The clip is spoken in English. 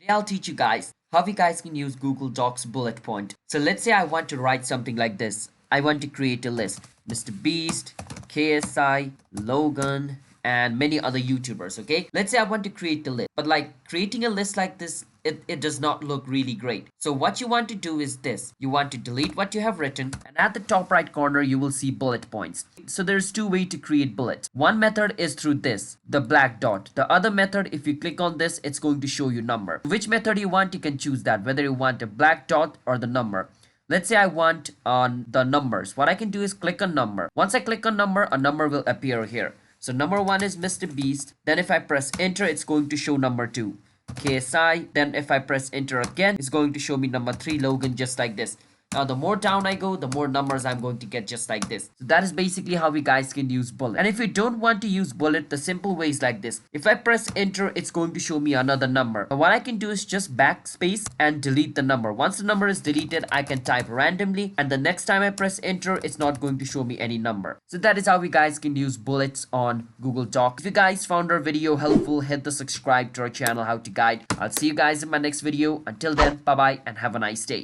Today I'll teach you guys how you guys can use Google Docs bullet point. So let's say I want to write something like this. I want to create a list. Mr. Beast, KSI, Logan, and many other YouTubers, okay? Let's say I want to create a list. But like creating a list like this, it does not look really great. So what you want to do is this. You want to delete what you have written, and at the top right corner you will see bullet points. So there's two ways to create bullets. One method is through this, the black dot. The other method, if you click on this, it's going to show you number. Which method you want, you can choose that, whether you want a black dot or the number. Let's say I want on the numbers. What I can do is click on number. Once I click on number, a number will appear here. So number 1 is Mr. Beast. Then if I press enter, it's going to show number 2, KSI. Then if I press enter again, it's going to show me number 3, Logan, just like this. Now the more down I go, the more numbers I'm going to get, just like this. So that is basically how we guys can use bullet. And if you don't want to use bullet, the simple way is like this. If I press enter, it's going to show me another number. Now what I can do is just backspace and delete the number. Once the number is deleted, I can type randomly, and the next time I press enter, it's not going to show me any number. So that is how we guys can use bullets on Google Docs. If you guys found our video helpful, hit the subscribe to our channel, How to Guide. I'll see you guys in my next video. Until then, bye bye and have a nice day.